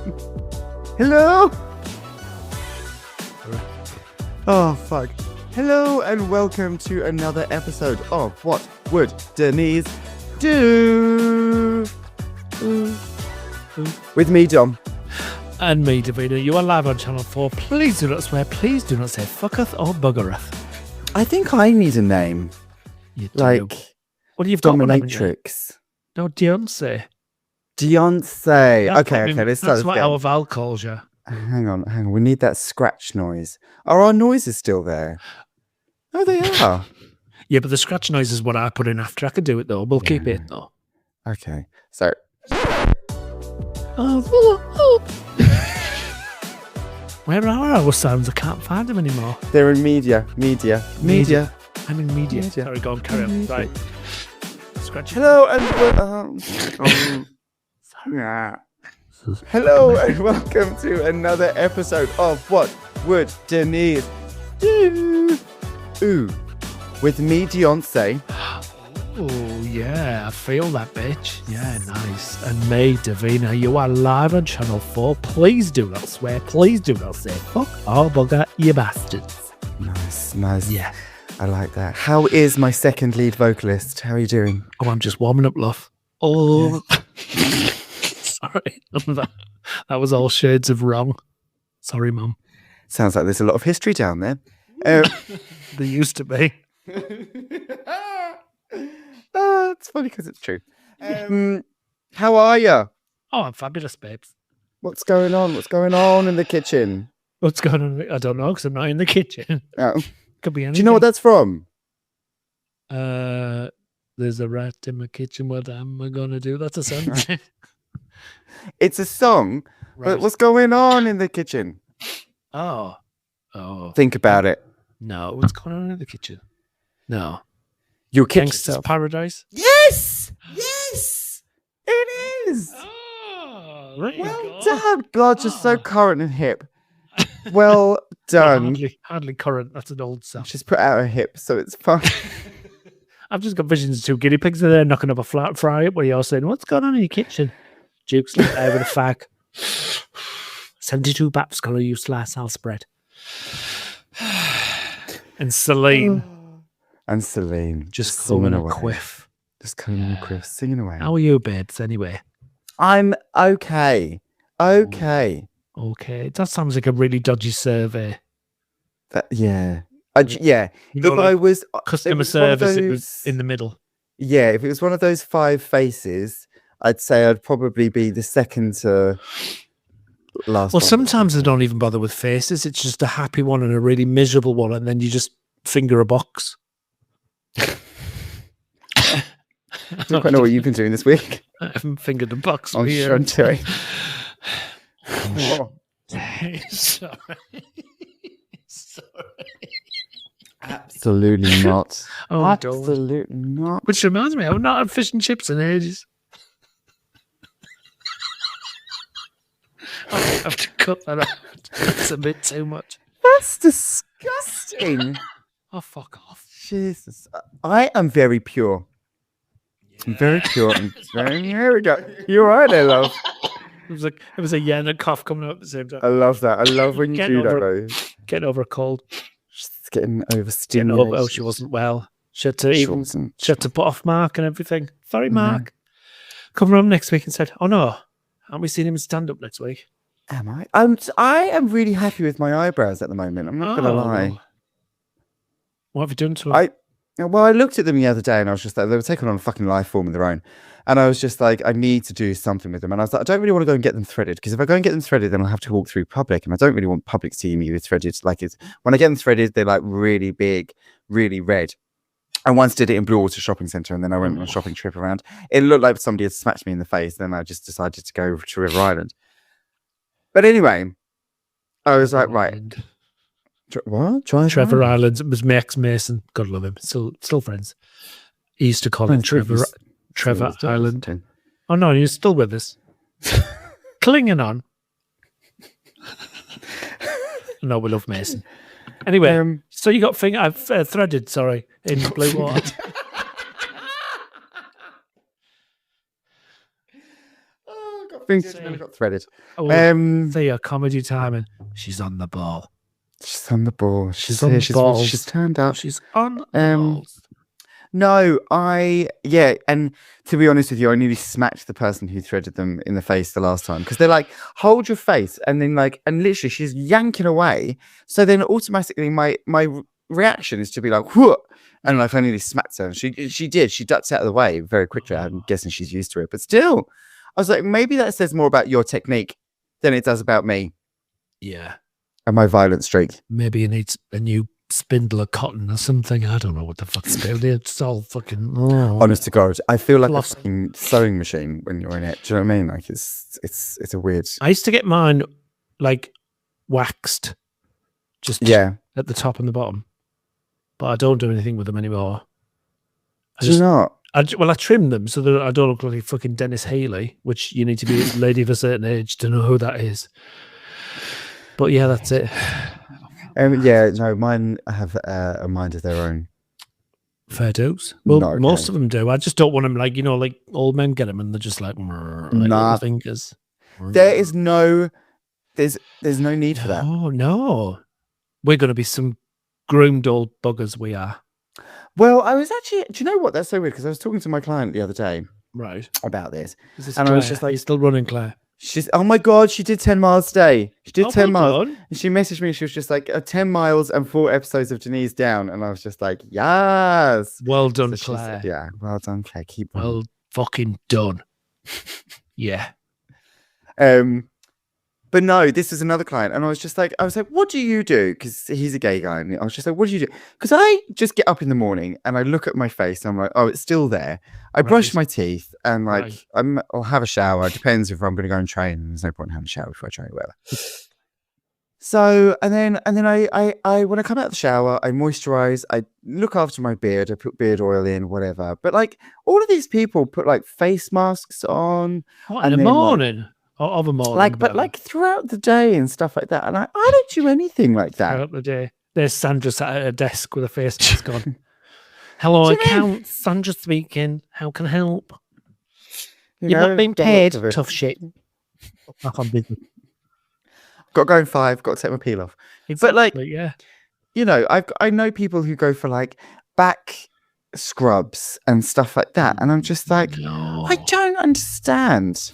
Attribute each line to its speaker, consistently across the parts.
Speaker 1: Hello? Oh, fuck. Hello and welcome to another episode of What Would Denise Do? With me, Dom.
Speaker 2: And me, Davina. You are live on Channel 4. Please do not swear. Please do not say fucketh or buggereth.
Speaker 1: I think I need a name.
Speaker 2: You do.
Speaker 1: Like,
Speaker 2: Well, you've got one, haven't you?
Speaker 1: Dominatrix.
Speaker 2: No, Beyonce.
Speaker 1: Beyonce.
Speaker 2: That's
Speaker 1: Okay, let's start
Speaker 2: That's what
Speaker 1: again.
Speaker 2: our Val calls you.
Speaker 1: Hang on. We need that scratch noise. Are our noises still there? Oh, they are.
Speaker 2: Yeah, but the scratch noise is what I put in after. I could do it, though. We'll keep it, though.
Speaker 1: Okay, so...
Speaker 2: Where are our sounds? I can't find them anymore.
Speaker 1: They're in media.
Speaker 2: I'm in media. Sorry, go on, carry on. Right. Scratch.
Speaker 1: Hello and hello and welcome to another episode of What Would Denise Do? Ooh, with me, Beyonce.
Speaker 2: Oh, yeah, I feel that, bitch. Yeah, nice. And me, Davina, you are live on Channel 4. Please do not swear. Please do not say fuck or bugger, you bastards.
Speaker 1: Nice.
Speaker 2: Yeah.
Speaker 1: I like that. How is my second lead vocalist? How are you doing?
Speaker 2: Oh, I'm just warming up, love. Oh, sorry. That was all shades of wrong. Sorry, Mum.
Speaker 1: Sounds like there's a lot of history down there.
Speaker 2: There used to be.
Speaker 1: It's funny because it's true. How are you?
Speaker 2: Oh, I'm fabulous, babes.
Speaker 1: What's going on? What's going on in the kitchen?
Speaker 2: What's going on? I don't know because I'm not in the kitchen.
Speaker 1: Oh.
Speaker 2: Could be anything.
Speaker 1: Do you know what that's from?
Speaker 2: There's a rat in my kitchen. What am I gonna do? That's a song.
Speaker 1: It's a song.
Speaker 2: Right.
Speaker 1: But what's going on in the kitchen?
Speaker 2: Oh.
Speaker 1: Think about it.
Speaker 2: No, what's going on in the kitchen? No.
Speaker 1: Your kitchen.
Speaker 2: Gangster's Paradise?
Speaker 1: Yes! It is!
Speaker 2: Oh, there you
Speaker 1: Well
Speaker 2: go.
Speaker 1: done. God, you're so current and hip. Well done.
Speaker 2: Hardly current. That's an old song.
Speaker 1: She's put out her hip, so it's fine.
Speaker 2: I've just got visions of two guinea pigs in there knocking up a flat fry where you're saying, what's going on in your kitchen? Duke's like there with a fag. 72 baps colour you slice, I'll spread. And Celine.
Speaker 1: Just
Speaker 2: coming
Speaker 1: singing
Speaker 2: a
Speaker 1: away.
Speaker 2: quiff.
Speaker 1: Just coming a quiff, singing away.
Speaker 2: How are you, babes, anyway?
Speaker 1: I'm okay.
Speaker 2: Okay. That sounds like a really dodgy survey.
Speaker 1: Yeah.
Speaker 2: You know,
Speaker 1: Look,
Speaker 2: like
Speaker 1: I was...
Speaker 2: customer
Speaker 1: it was one of
Speaker 2: service, it
Speaker 1: those-
Speaker 2: was in the middle.
Speaker 1: Yeah, if it was one of those 5 faces, I'd say I'd probably be the second to last
Speaker 2: Well,
Speaker 1: one.
Speaker 2: sometimes they don't even bother with faces. It's just a happy one and a really miserable one, and then you just finger a box.
Speaker 1: I don't quite know what you've been doing this week.
Speaker 2: I haven't fingered a box.
Speaker 1: On
Speaker 2: here.
Speaker 1: Shantae.
Speaker 2: Sorry.
Speaker 1: Absolutely not.
Speaker 2: Oh, don't.
Speaker 1: Absolutely not.
Speaker 2: Which reminds me, I've not had fish and chips in ages. I have to cut that out. That's a bit too much.
Speaker 1: That's disgusting.
Speaker 2: Oh, fuck off.
Speaker 1: Jesus. I am very pure. I'm very pure. Here we go. You're right there, love.
Speaker 2: It was a yen and cough coming out at the same time.
Speaker 1: I love that. I love when you
Speaker 2: Getting
Speaker 1: do that,
Speaker 2: over
Speaker 1: though.
Speaker 2: Getting over a cold.
Speaker 1: Just getting
Speaker 2: Getting
Speaker 1: overstimulated.
Speaker 2: over, she wasn't well. She had to
Speaker 1: wasn't.
Speaker 2: She had to put off Mark and everything. Sorry, Mark. Coming on next week and said, oh no, aren't we seeing him stand up next week?
Speaker 1: Am I? I am really happy with my eyebrows at the moment. I'm not going to lie.
Speaker 2: What have you done to him?
Speaker 1: I looked at them the other day and I was just like, they were taking on a fucking life form of their own. And I was just like, I need to do something with them. And I was like, I don't really want to go and get them threaded because if I go and get them threaded, then I'll have to walk through public. And I don't really want public seeing me with threaded. When I get them threaded, they're like really big, really red. I once did it in Blue Water Shopping Centre and then I went on a shopping trip around. It looked like somebody had smacked me in the face. Then I just decided to go to River Island. But anyway, I was like, right. What?
Speaker 2: Trevor Island. It was Max Mason. God love him. Still friends. He used to call him Trevor Island. Oh no, you're still with us. Clinging on. No, we love Mason. Anyway, so you got threaded, sorry, in Blue Water.
Speaker 1: Oh, God. fingers nearly got threaded.
Speaker 2: Oh, Thea, comedy timing. She's on the ball.
Speaker 1: She's on the ball.
Speaker 2: She's on the balls.
Speaker 1: She's turned up.
Speaker 2: She's on the balls.
Speaker 1: No, and to be honest with you, I nearly smacked the person who threaded them in the face the last time because they're like, hold your face, and then and literally she's yanking away. So then automatically my reaction is to be like, whoa, and I nearly smacked her. She did. She ducked out of the way very quickly. I'm guessing she's used to it, but still, I was like, maybe that says more about your technique than it does about me.
Speaker 2: Yeah.
Speaker 1: And my violent streak.
Speaker 2: Maybe you need a new spindle of cotton or something. I don't know what the fuck's about it. It's all fucking.
Speaker 1: Honest to God, I feel like a fucking sewing machine when you're in it. Do you know what I mean? Like it's a weird.
Speaker 2: I used to get mine waxed, just at the top and the bottom, but I don't do anything with them anymore. I trim them so that I don't look like fucking Dennis Healy, which you need to be a lady of a certain age to know who that is. But yeah, that's it.
Speaker 1: Mine have a mind of their own.
Speaker 2: Fair dues. Well, most of them do. I just don't want them like old men get them and they're just like little fingers.
Speaker 1: There's no need for that.
Speaker 2: Oh no, we're going to be some groomed old buggers. We are.
Speaker 1: Well, I was actually. Do you know what? That's so weird because I was talking to my client the other day,
Speaker 2: right,
Speaker 1: about this,
Speaker 2: and
Speaker 1: Claire? I was just like,
Speaker 2: "You're still running, Claire?"
Speaker 1: Oh my God, she did 10 miles today. She did 10 miles.
Speaker 2: Done.
Speaker 1: And she messaged me. She was just like, 10 miles and 4 episodes of Denise down. And I was just like, yes.
Speaker 2: Well done, Claire.
Speaker 1: Yeah, well done, Claire. Keep running.
Speaker 2: Well fucking done. Yeah.
Speaker 1: But no, this is another client. And I was like, what do you do? Because he's a gay guy. And I was just like, what do you do? Because I just get up in the morning and I look at my face and I'm like, oh, it's still there. I brush my teeth and I'll have a shower. It depends if I'm going to go and train. There's no point in having a shower before I train, whatever. So, and then I when I come out of the shower, I moisturize, I look after my beard, I put beard oil in, whatever. But all of these people put face masks on.
Speaker 2: What, in the morning? Of a morning,
Speaker 1: but throughout the day and stuff like that. And I don't do anything like that.
Speaker 2: Throughout the day. There's Sandra sat at her desk with a face mask on. Hello, account. Sandra speaking. How can I help? You've not been paid. Tough shit. Back on business.
Speaker 1: Got to go in 5. Got to take my peel off.
Speaker 2: Exactly,
Speaker 1: but
Speaker 2: yeah.
Speaker 1: I know people who go for back scrubs and stuff like that. And I'm just like, no. I don't understand.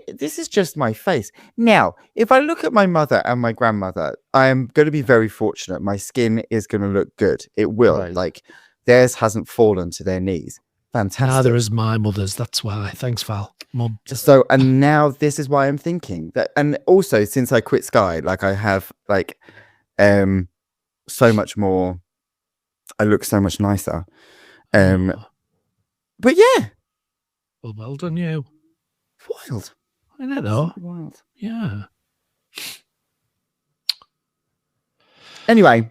Speaker 1: This is just my face. Now, if I look at my mother and my grandmother, I am going to be very fortunate. My skin is going to look good. It will. Right. Theirs hasn't fallen to their knees. Fantastic.
Speaker 2: Neither is my mother's. That's why. Thanks, Val. Mum.
Speaker 1: So, and now this is why I'm thinking that. And also, since I quit Sky, I have so much more. I look so much nicer. But yeah.
Speaker 2: Well done, you.
Speaker 1: Wild.
Speaker 2: I know, though.
Speaker 1: Wild.
Speaker 2: Yeah.
Speaker 1: Anyway.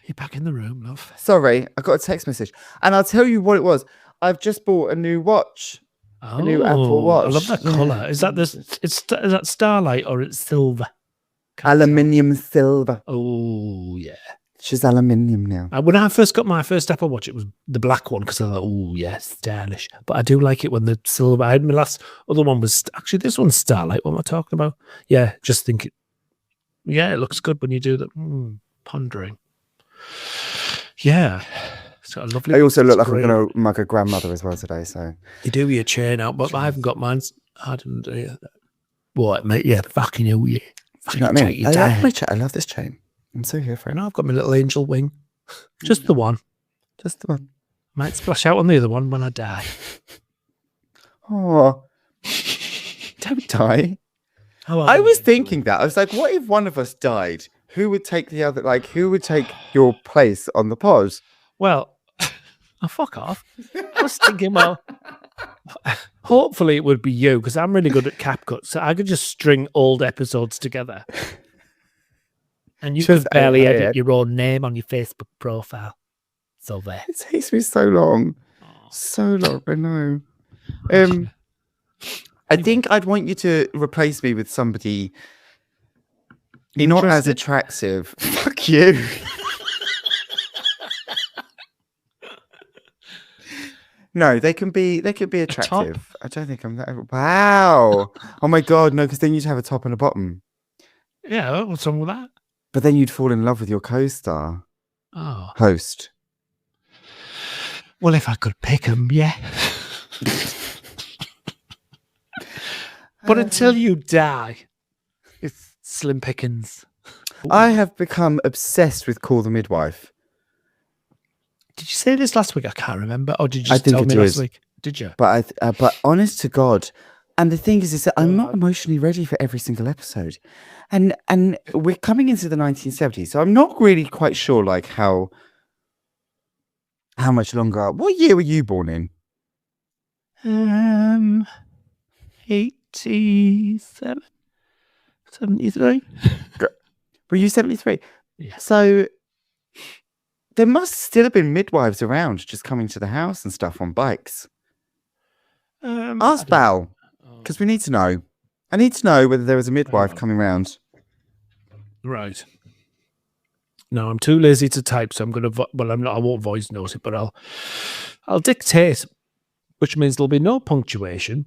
Speaker 2: You're back in the room, love.
Speaker 1: Sorry, I got a text message. And I'll tell you what it was. I've just bought a new watch. A new Apple Watch.
Speaker 2: I love that colour. Is that is that starlight or it's silver?
Speaker 1: Aluminium silver.
Speaker 2: Oh, yeah.
Speaker 1: She's aluminium now.
Speaker 2: When I first got my first Apple Watch, it was the black one because I thought, oh, yeah, stylish. But I do like it when the silver. I had my last other one was actually this one's starlight. What am I talking about? Yeah, just think it. Yeah, it looks good when you do that. Pondering. Yeah. It's got a lovely.
Speaker 1: I also look like I'm going to mug a grandmother as well today. So
Speaker 2: you do with your chain out, but I haven't got mine. I didn't do it. What, mate? Yeah, fucking hell, yeah.
Speaker 1: Do you know what I mean? I love this chain. I'm so here for it.
Speaker 2: And I've got my little angel wing. Just the one.
Speaker 1: Just the one.
Speaker 2: Might splash out on the other one when I die.
Speaker 1: Oh. Don't die. I was thinking that. I was like, what if one of us died? Who would take the other? Who would take your place on the pod?
Speaker 2: Well, fuck off. I was thinking, well, hopefully it would be you because I'm really good at cap cuts. So I could just string old episodes together. And you could barely edit your own name on your Facebook profile. So there.
Speaker 1: It takes me so long. So long, I know. I think I'd want you to replace me with somebody not as attractive. Fuck you. No, they can be attractive. I don't think I'm that. Wow. Oh my God, no, because then you'd have a top and a bottom.
Speaker 2: Yeah, what's wrong with that?
Speaker 1: But then you'd fall in love with your co-star.
Speaker 2: Oh.
Speaker 1: Host.
Speaker 2: Well, if I could pick them, yeah. But until you die, it's slim pickings.
Speaker 1: I have become obsessed with Call the Midwife.
Speaker 2: Did you say this last week? I can't remember. Or did you
Speaker 1: I
Speaker 2: just
Speaker 1: think
Speaker 2: tell
Speaker 1: it
Speaker 2: me last
Speaker 1: was.
Speaker 2: week? Did you?
Speaker 1: But but honest to God, and the thing is that I'm not emotionally ready for every single episode, and we're coming into the 1970s, so I'm not really quite sure like how much longer. What year were you born in?
Speaker 2: 87, 73.
Speaker 1: Were you 73?
Speaker 2: Yeah.
Speaker 1: So there must still have been midwives around, just coming to the house and stuff on bikes. Ask Val, because we need to know. I need to know whether there was a midwife coming round.
Speaker 2: Right. No, I'm too lazy to type, so I'm gonna. I'm not. I won't voice note it, but I'll dictate, which means there'll be no punctuation.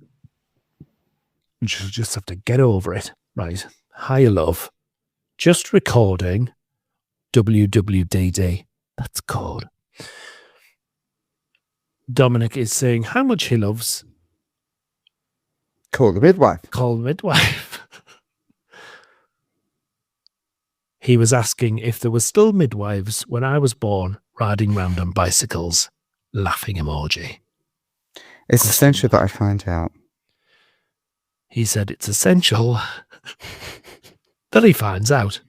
Speaker 2: You'll just have to get over it, right? Hi, love. Just recording. WWDD. That's code. Dominic is saying how much he loves
Speaker 1: Call the Midwife.
Speaker 2: Call the Midwife. He was asking if there were still midwives when I was born, riding round on bicycles. Laughing emoji.
Speaker 1: It's essential that I find out.
Speaker 2: He said it's essential that he finds out.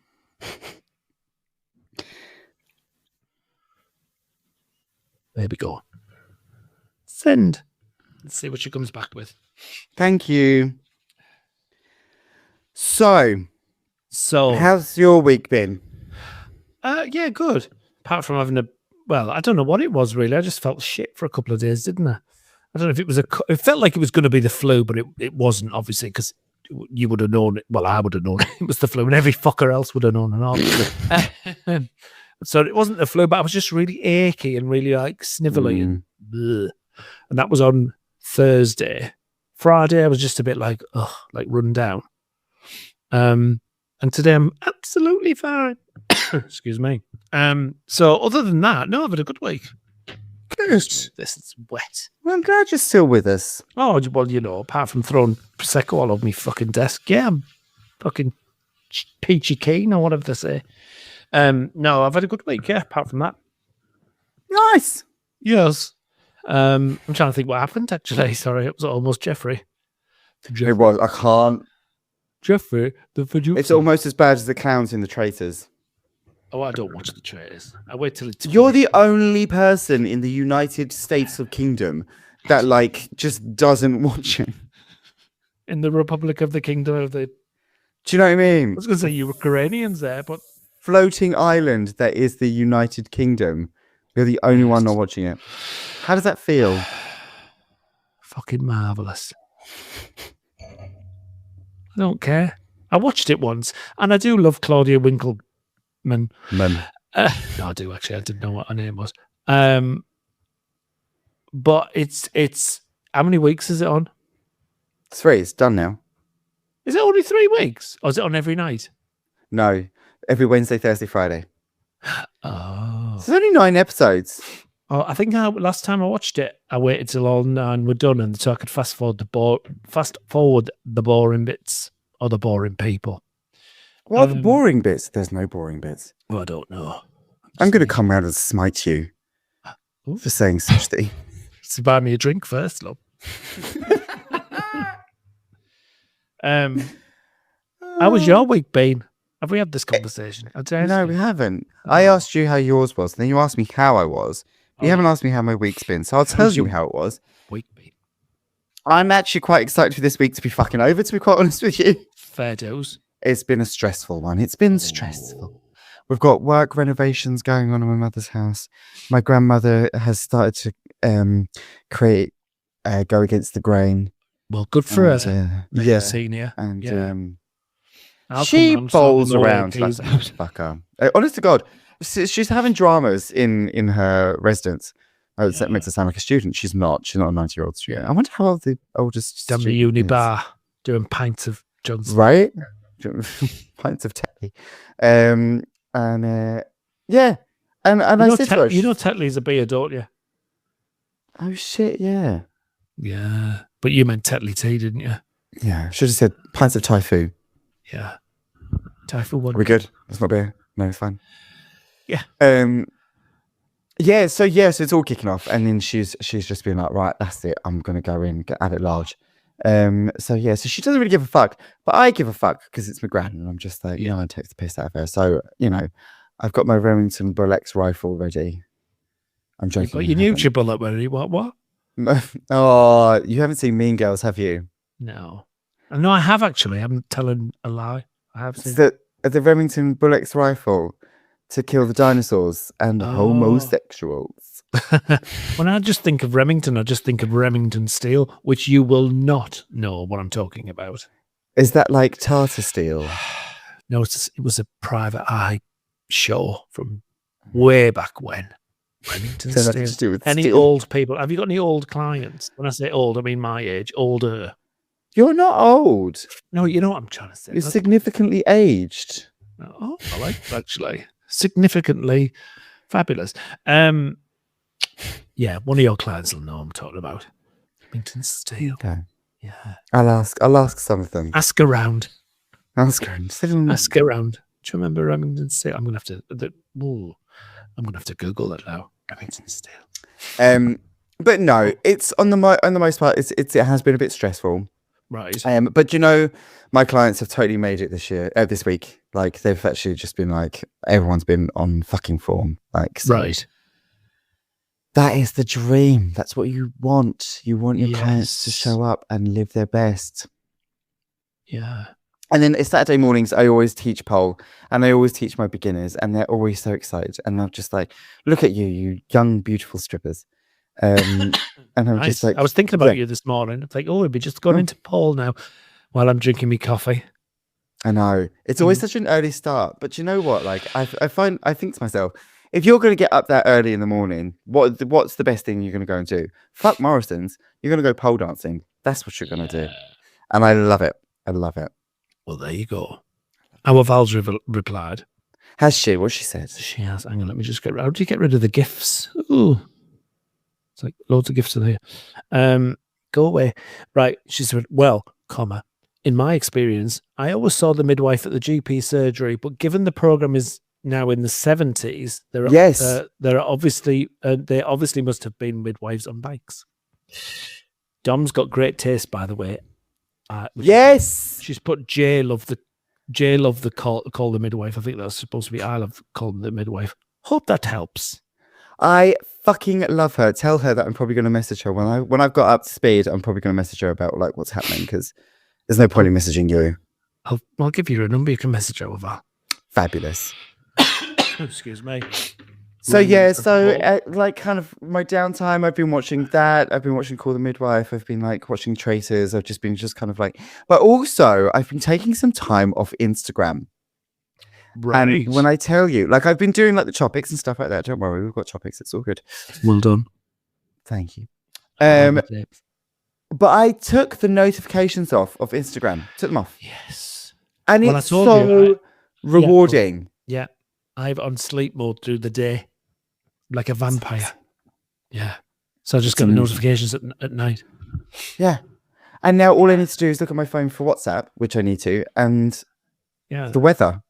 Speaker 2: There we go. Send. Let's see what she comes back with.
Speaker 1: Thank you. So
Speaker 2: So,
Speaker 1: how's your week been?
Speaker 2: yeah, good. Apart from having I don't know what it was really. I just felt shit for a couple of days, didn't I? I don't know if it was it felt like it was going to be the flu, but it wasn't, obviously, because you would have known it. Well, I would have known it was the flu, and every fucker else would have known and all. So it wasn't the flu, but I was just really achy and really like snivelly and bleh. And that was on Thursday. Friday, I was just a bit like run down. And today I'm absolutely fine. Excuse me. So other than that, no, I've had a good week.
Speaker 1: Good.
Speaker 2: This is wet.
Speaker 1: Well, I'm glad you're still with us.
Speaker 2: Oh, well, apart from throwing Prosecco all over my fucking desk. Yeah, I'm fucking peachy keen or whatever they say. No, I've had a good week, yeah, apart from that.
Speaker 1: Nice.
Speaker 2: Yes. I'm trying to think what happened, actually. Sorry, it was almost Jeffrey.
Speaker 1: It was. I can't.
Speaker 2: Jeffrey, the producer.
Speaker 1: It's almost as bad as the clowns in The Traitors.
Speaker 2: Oh, I don't watch The Traitors. I wait till it's...
Speaker 1: You're the only person in the United States of Kingdom that, just doesn't watch it.
Speaker 2: In the Republic of the Kingdom of the...
Speaker 1: Do you know what I mean?
Speaker 2: I was going to say Ukrainians there, but...
Speaker 1: Floating island that is the United Kingdom. You're the only one not watching it. How does that feel?
Speaker 2: Fucking marvellous. I don't care. I watched it once, and I do love Claudia Winkleman. No, I do actually. I didn't know what her name was. But it's how many weeks is it on?
Speaker 1: 3. It's done now.
Speaker 2: Is it only 3 weeks, or is it on every night?
Speaker 1: No, every Wednesday, Thursday, Friday.
Speaker 2: Oh,
Speaker 1: So there's only 9 episodes.
Speaker 2: Oh, I think last time I watched it, I waited till all 9 were done, and so I could fast forward the boring bits or the boring people.
Speaker 1: What are the boring bits? There's no boring bits.
Speaker 2: Well, I don't know.
Speaker 1: I'm going to come round and smite you for saying such thing.
Speaker 2: So buy me a drink first, love. How was your week been? Have we had this conversation?
Speaker 1: No, we haven't. I asked you how yours was, and then you asked me how I was. You haven't asked me how my week's been, so I'll tell you how it was.
Speaker 2: Week been?
Speaker 1: I'm actually quite excited for this week to be fucking over, to be quite honest with you.
Speaker 2: Fair dues.
Speaker 1: It's been a stressful one. It's been stressful. We've got work renovations going on in my mother's house. My grandmother has started to create Go Against the Grain.
Speaker 2: Well, good for her.
Speaker 1: Yeah.
Speaker 2: Senior.
Speaker 1: And she bowls around like a fucker. Honest to God, she's having dramas in her residence. Oh, that makes her sound like a student. She's not. She's not a 90-year-old student. I wonder how old the oldest
Speaker 2: Down the
Speaker 1: student
Speaker 2: uni
Speaker 1: is.
Speaker 2: bar doing pints of Johnson.
Speaker 1: Right? Pints of Tetley. Yeah. And I said to her,
Speaker 2: You know Tetley's a beer, don't you?
Speaker 1: oh shit, yeah.
Speaker 2: Yeah. But you meant Tetley tea, didn't you?
Speaker 1: Yeah. Should have said pints of Typhoon.
Speaker 2: Yeah. Typhoon one.
Speaker 1: Are we good? That's not beer. No, it's fine.
Speaker 2: Yeah.
Speaker 1: So it's all kicking off, and then she's just been like, right, that's it. I'm gonna go in, add it large. So she doesn't really give a fuck, but I give a fuck because it's my gran, and I'm just like, I take the piss out of her. So I've got my Remington Bullets rifle ready. I'm joking.
Speaker 2: But you knew your bullet ready. What?
Speaker 1: Oh, you haven't seen Mean Girls, have you?
Speaker 2: No, I have actually. I'm telling a lie. I have seen
Speaker 1: the Remington Bullets rifle to kill the dinosaurs and homosexuals.
Speaker 2: When I just think of Remington, I just think of Remington Steel, which you will not know what I'm talking about.
Speaker 1: Is that like Tartar Steel?
Speaker 2: No, it was a private eye show from way back when. Remington Steel. Any old people? Have you got any old clients? When I say old, I mean my age, older.
Speaker 1: You're not old.
Speaker 2: No, you know what I'm trying to say.
Speaker 1: You're significantly aged.
Speaker 2: Oh, I like that, actually. Significantly fabulous. Yeah, one of your clients will know I'm talking about. Remington Steel.
Speaker 1: Okay.
Speaker 2: Yeah.
Speaker 1: I'll ask some of them.
Speaker 2: Ask around.
Speaker 1: Ask around.
Speaker 2: Ask around. Do you remember Remington Steel? I'm gonna have to Google that now. Remington Steel.
Speaker 1: But no, it's on the most part. It has been a bit stressful.
Speaker 2: Right.
Speaker 1: But my clients have totally made it this week. Like they've actually just been like, everyone's been on fucking form. Like, so
Speaker 2: right.
Speaker 1: That is the dream. That's what you want. You want your clients to show up and live their best.
Speaker 2: Yeah.
Speaker 1: And then it's Saturday mornings. I always teach pole, and I always teach my beginners, and they're always so excited. And I'm just like, look at you young, beautiful strippers. And I'm just like,
Speaker 2: I was thinking about you this morning. It's like, we'd be just going into pole now while I'm drinking me coffee.
Speaker 1: I know it's always such an early start, but you know what? Like I think to myself, if you're going to get up that early in the morning, what's the best thing you're going to go and do? Fuck Morrison's. You're going to go pole dancing. That's what you're going to do. And I love it. I love it.
Speaker 2: Well, there you go. Our Val's replied.
Speaker 1: Has she? What she said?
Speaker 2: She has. Hang on, let me just how do you get rid of the gifts? Ooh. It's like loads of gifts in here. Go away. Right. She said, well, in my experience, I always saw the midwife at the GP surgery, but given the program is now in the 70s, they obviously must have been midwives on bikes. Dom's got great taste, by the way.
Speaker 1: Yes,
Speaker 2: she's put J love the call the midwife. I think that's supposed to be I love calling the midwife. Hope that helps.
Speaker 1: I fucking love her. Tell her that I'm probably going to message her when I've got up to speed. I'm probably going to message her about like what's happening, because there's no point in messaging you.
Speaker 2: I'll give you a number. You can message her with her.
Speaker 1: Fabulous.
Speaker 2: Excuse me.
Speaker 1: So like kind of my downtime, I've been watching that. I've been watching Call the Midwife. I've been like watching Traitors. I've just been kind of like, but also I've been taking some time off Instagram. Right. And when I tell you, like I've been doing like the topics and stuff like that. Don't worry, we've got topics. It's all good.
Speaker 2: Well done.
Speaker 1: Thank you. But I took the notifications off of Instagram. Took them off.
Speaker 2: Yes.
Speaker 1: And it's so rewarding.
Speaker 2: Yeah. I've on sleep mode through the day, like a vampire. Yeah. So I just got the notifications at night.
Speaker 1: Yeah. And now all I need to do is look at my phone for WhatsApp, which I need to, and the weather.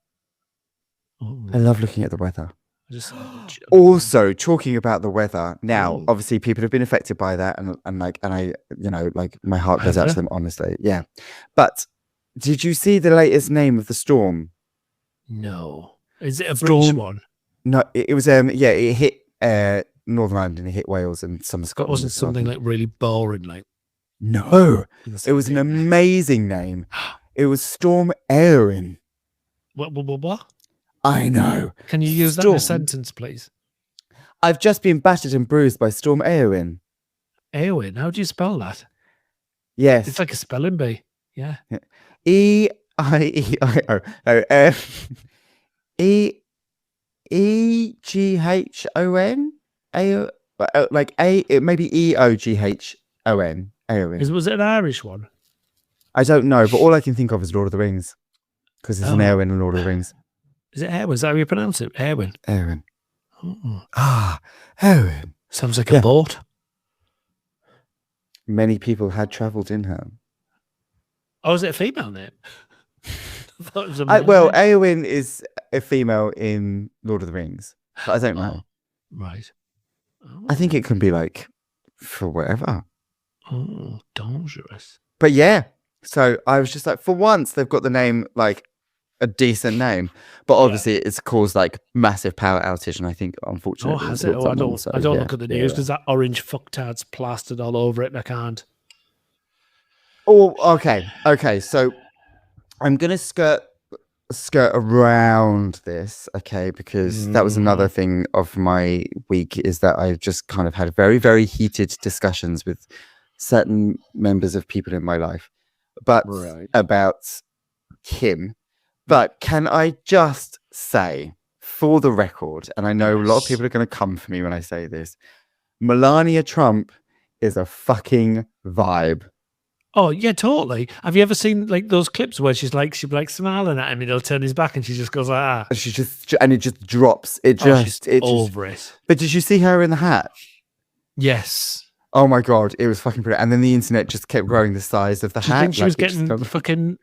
Speaker 1: Oh. I love looking at the weather. Also, talking about the weather now, obviously people have been affected by that, and I, like my heart goes out to them, honestly. Yeah. But did you see the latest name of the storm?
Speaker 2: No. Is it a British one?
Speaker 1: No, it was it hit Northern Ireland and it hit Wales and some of Scotland.
Speaker 2: It wasn't something like really boring, like.
Speaker 1: No, it was an amazing name. It was Storm Erin.
Speaker 2: What?
Speaker 1: I know.
Speaker 2: Can you use that in a sentence, please?
Speaker 1: I've just been battered and bruised by Storm Erin.
Speaker 2: Eowyn? How do you spell that?
Speaker 1: Yes.
Speaker 2: It's like a spelling bee. Yeah.
Speaker 1: E-I-E-I-O. No, E-G-H-O-N? but like it maybe Eoghon. Eowyn.
Speaker 2: Was it an Irish one?
Speaker 1: I don't know, but all I can think of is Lord of the Rings, because there's an Eowyn in Lord of the Rings.
Speaker 2: Is it Erwin? Is that how you pronounce it? Erwin.
Speaker 1: Eowyn.
Speaker 2: Oh.
Speaker 1: Eowyn.
Speaker 2: Sounds like a boat.
Speaker 1: Many people had travelled in her.
Speaker 2: Oh, is it a female name? I thought it was a
Speaker 1: Well, Eowyn is a female in Lord of the Rings, but I don't know.
Speaker 2: Right. Oh.
Speaker 1: I think it can be like for whatever.
Speaker 2: Oh, dangerous.
Speaker 1: But yeah, so I was just like, for once they've got the name like a decent name, but obviously it's caused like massive power outage, and I think unfortunately,
Speaker 2: has it? I don't look at the news because that orange fucktard's plastered all over it, and I can't.
Speaker 1: Oh, okay. So I'm gonna skirt around this, okay, because that was another thing of my week, is that I've just kind of had very, very heated discussions with certain members of people in my life, but about Kim. But can I just say, for the record, and I know a lot of people are going to come for me when I say this, Melania Trump is a fucking vibe.
Speaker 2: Oh yeah, totally. Have you ever seen like those clips where she'll be smiling at him and he'll turn his back and she just goes like that?
Speaker 1: And it just drops. She's
Speaker 2: over it.
Speaker 1: But did you see her in the hat?
Speaker 2: Yes.
Speaker 1: Oh my god, it was fucking brilliant. And then the internet just kept growing the size of the hat.
Speaker 2: Do you think she was getting fucking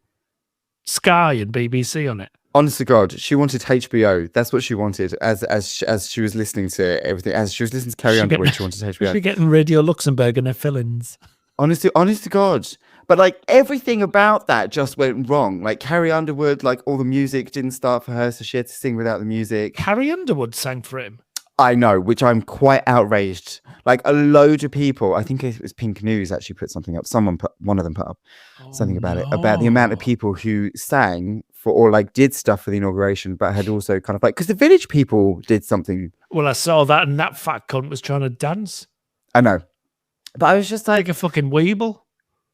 Speaker 2: Sky and BBC on it?
Speaker 1: Honest to God, she wanted HBO. That's what she wanted. As she was listening to everything, as she was listening to Carrie Underwood, she wanted HBO.
Speaker 2: She getting Radio Luxembourg and her fill-ins.
Speaker 1: Honest to God. But like everything about that just went wrong. Like Carrie Underwood, like all the music didn't start for her, so she had to sing without the music.
Speaker 2: Carrie Underwood sang for him.
Speaker 1: I know, which I'm quite outraged. Like a load of people, I think it was Pink News actually put something up. One of them put up something about it, about the amount of people who sang for, or like did stuff for the inauguration, but had also kind of like, because the Village People did something.
Speaker 2: Well, I saw that, and that fat cunt was trying to dance.
Speaker 1: I know. But I was just like
Speaker 2: a fucking weeble.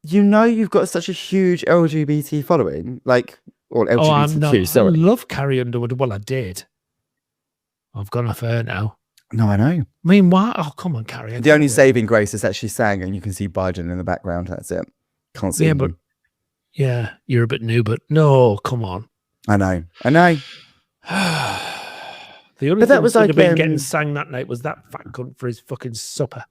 Speaker 1: You know, you've got such a huge LGBT following, like, or LGBTQ.
Speaker 2: I love Carrie Underwood. Well, I did. I've gone off her now.
Speaker 1: No, I know.
Speaker 2: I mean, why? Oh, come on, Carrie.
Speaker 1: The only saving grace is that she sang, and you can see Biden in the background. That's it. Can't see him.
Speaker 2: But yeah, you're a bit new, but no, come on.
Speaker 1: I know.
Speaker 2: The only thing that was like been getting sang that night was that fat cunt for his fucking supper.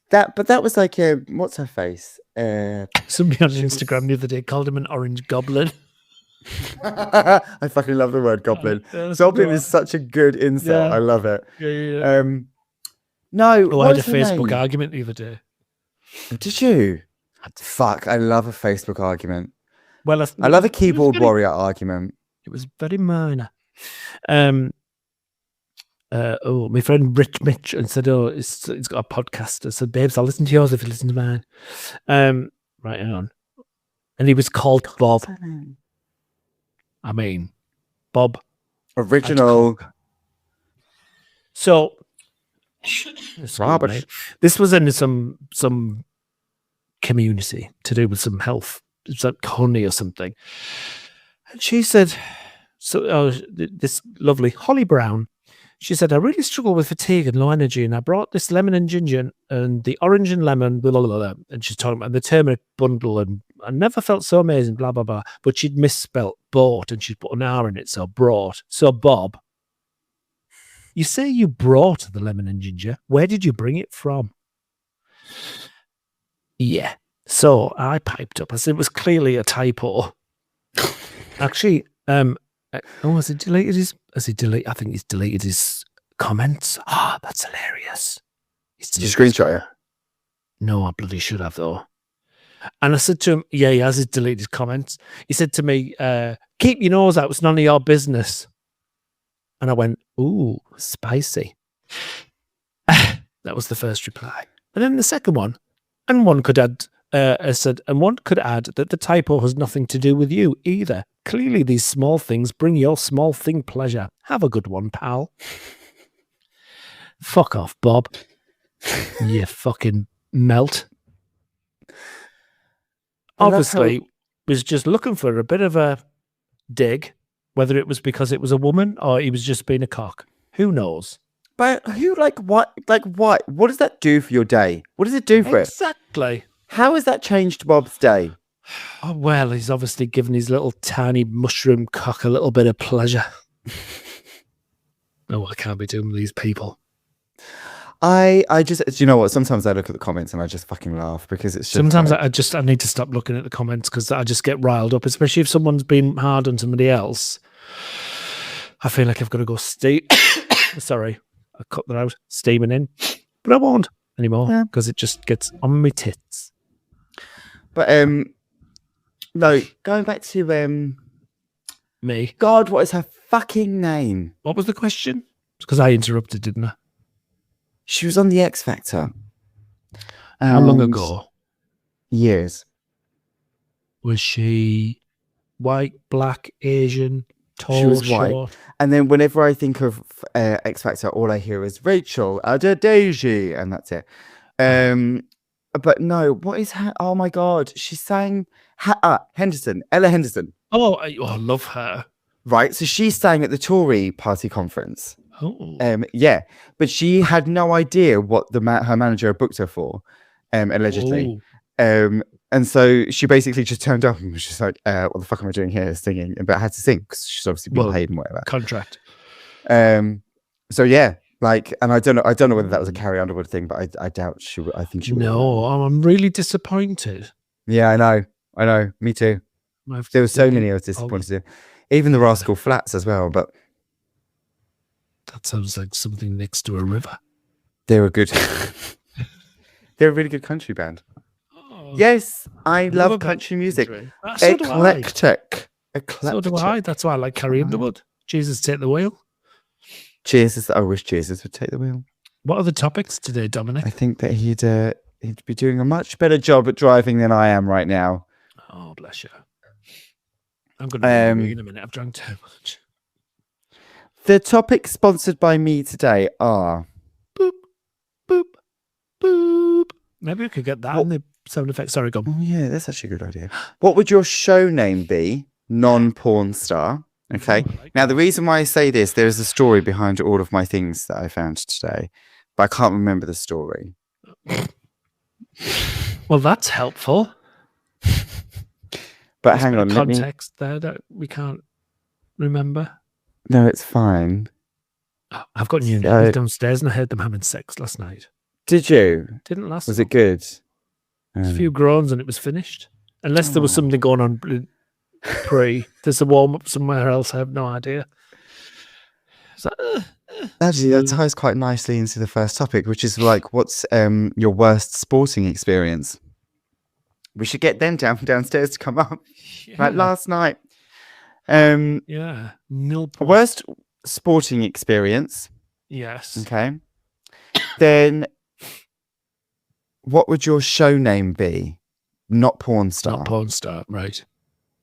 Speaker 1: That was like what's her face?
Speaker 2: Somebody on Instagram the other day called him an orange goblin.
Speaker 1: I fucking love the word goblin. Goblin is such a good insult. Yeah. I love it.
Speaker 2: Yeah.
Speaker 1: No,
Speaker 2: I had a Facebook argument the other day.
Speaker 1: Did you? Fuck, I love a Facebook argument.
Speaker 2: Well,
Speaker 1: I love a keyboard warrior argument.
Speaker 2: It was very minor. My friend Rich Mitch and said, he's got a podcast. I said, babes, I'll listen to yours if you listen to mine. Right, hang on. And he was called Bob. I mean, Bob.
Speaker 1: Original.
Speaker 2: So,
Speaker 1: Robert.
Speaker 2: This was in some community to do with some health. It's like honey or something. And she said, this lovely Holly Brown, she said, I really struggle with fatigue and low energy, and I brought this lemon and ginger and the orange and lemon, blah, blah, blah, and she's talking about the turmeric bundle, and I never felt so amazing, blah, blah, blah. But she'd misspelt bought, and she'd put an R in it, so brought. So, Bob, you say you brought the lemon and ginger. Where did you bring it from? Yeah. So I piped up. I said it was clearly a typo. Actually, has he deleted his? I think he's deleted his comments. That's hilarious.
Speaker 1: Did you screenshot it?
Speaker 2: No, I bloody should have though. And I said to him, yeah, he has deleted his comments. He said to me, keep your nose out, it's none of your business. And I went, ooh, spicy. That was the first reply. And then the second one, and one could add, one could add that the typo has nothing to do with you either. Clearly, these small things bring your small thing pleasure. Have a good one, pal. Fuck off, Bob. You fucking melt. Obviously, was just looking for a bit of a dig, whether it was because it was a woman or he was just being a cock. Who knows?
Speaker 1: But who, like, what? What does that do for your day? What does it do for it?
Speaker 2: Exactly.
Speaker 1: How has that changed Bob's day?
Speaker 2: Oh, well, he's obviously given his little tiny mushroom cock a little bit of pleasure. Oh, I can't be doing with these people.
Speaker 1: I just, do you know what? Sometimes I look at the comments and I just fucking laugh because it's just
Speaker 2: Sometimes
Speaker 1: like,
Speaker 2: I need to stop looking at the comments because I just get riled up, especially if someone's been hard on somebody else. I feel like I've got to go sorry, I cut that out, steaming in, but I won't anymore because it just gets on my tits.
Speaker 1: But no, going back to
Speaker 2: Me.
Speaker 1: God, what is her fucking name?
Speaker 2: What was the question? Because I interrupted, didn't I?
Speaker 1: She was on the X Factor.
Speaker 2: How long ago?
Speaker 1: Years.
Speaker 2: Was she white, black, Asian, tall,
Speaker 1: She was
Speaker 2: short?
Speaker 1: white. And then whenever I think of X Factor, all I hear is Rachel Adedeji, and that's it. But no, what is her? Oh my God, she sang Henderson, Ella Henderson.
Speaker 2: Oh, I love her.
Speaker 1: Right, so she sang at the Tory party conference.
Speaker 2: Oh.
Speaker 1: Yeah, but she had no idea what her manager booked her for, allegedly.
Speaker 2: Oh.
Speaker 1: And so she basically just turned up and was just like, what the fuck am I doing here singing? But I had to sing because she's obviously been paid and whatever.
Speaker 2: Contract.
Speaker 1: So yeah, like, and I don't know whether that was a Carrie Underwood thing, but I doubt she would. I think she would.
Speaker 2: No, I'm really disappointed.
Speaker 1: Yeah, I know. Me too. There were so many I was disappointed in. Even the Rascal Flats as well, but
Speaker 2: that sounds like something next to a river.
Speaker 1: They were good. They're a really good country band. Oh, yes, I love country music.
Speaker 2: So
Speaker 1: Eclectic.
Speaker 2: So do I. That's why I like Carrie Underwood. Jesus, take the wheel.
Speaker 1: Jesus, I wish Jesus would take the wheel.
Speaker 2: What are the topics today, Dominic?
Speaker 1: I think that he'd be doing a much better job at driving than I am right now.
Speaker 2: Oh, bless you. I'm going to be in a minute. I've drunk too much.
Speaker 1: The topics sponsored by me today are
Speaker 2: boop, boop, boop. Maybe we could get that in the sound effect. Sorry, go on.
Speaker 1: Oh, yeah, that's actually a good idea. What would your show name be? Non-porn star. Okay. Now, the reason why I say this, there is a story behind all of my things that I found today, but I can't remember the story.
Speaker 2: Well, that's helpful.
Speaker 1: But hang on,
Speaker 2: context there that we can't remember.
Speaker 1: No, it's fine.
Speaker 2: I've got new neighbours downstairs and I heard them having sex last night.
Speaker 1: Did you?
Speaker 2: Didn't last.
Speaker 1: Was it good?
Speaker 2: A few groans and it was finished. Unless there was something going on there's a warm up somewhere else. I have no idea.
Speaker 1: Actually, that ties quite nicely into the first topic, which is like, what's your worst sporting experience? We should get them downstairs to come up. Yeah. Like last night.
Speaker 2: Yeah.
Speaker 1: Worst sporting experience.
Speaker 2: Yes.
Speaker 1: Okay. Then what would your show name be? Not porn star.
Speaker 2: Not porn star, right.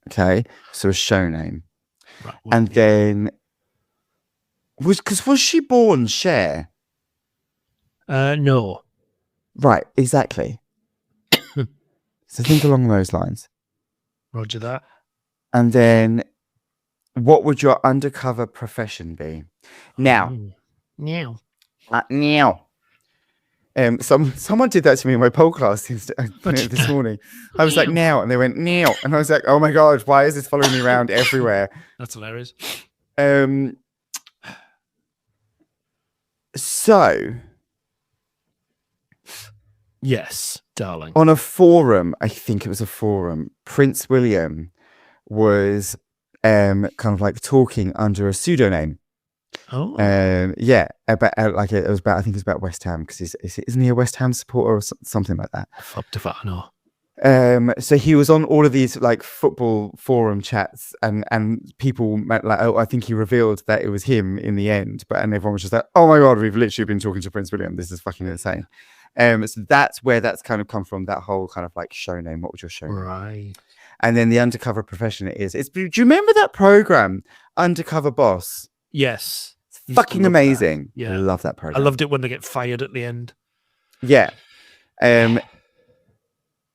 Speaker 1: Okay. So a show name.
Speaker 2: Right.
Speaker 1: And then was she born Cher?
Speaker 2: No.
Speaker 1: Right, exactly. So think along those lines.
Speaker 2: Roger that.
Speaker 1: And then what would your undercover profession be? Now.
Speaker 2: Now.
Speaker 1: Someone did that to me in my pole class this morning. I was like, now. And they went, now. And I was like, oh my God, why is this following me around everywhere?
Speaker 2: That's hilarious.
Speaker 1: So.
Speaker 2: Yes, darling.
Speaker 1: On a forum, I think it was a forum, Prince William was kind of like talking under a pseudonym.
Speaker 2: Oh.
Speaker 1: Yeah, about I think it was about West Ham because isn't he a West Ham supporter or something like that?
Speaker 2: Up to that, no.
Speaker 1: So he was on all of these like football forum chats, and people like, oh, I think he revealed that it was him in the end, and everyone was just like, oh my God, we've literally been talking to Prince William. This is fucking insane. So that's where that's kind of come from. That whole kind of like show name. What was your show name?
Speaker 2: Right.
Speaker 1: And then the undercover profession do you remember that program, Undercover Boss?
Speaker 2: Yes.
Speaker 1: It's fucking amazing.
Speaker 2: That. Yeah.
Speaker 1: I love that program.
Speaker 2: I loved it when they get fired at the end.
Speaker 1: Yeah. And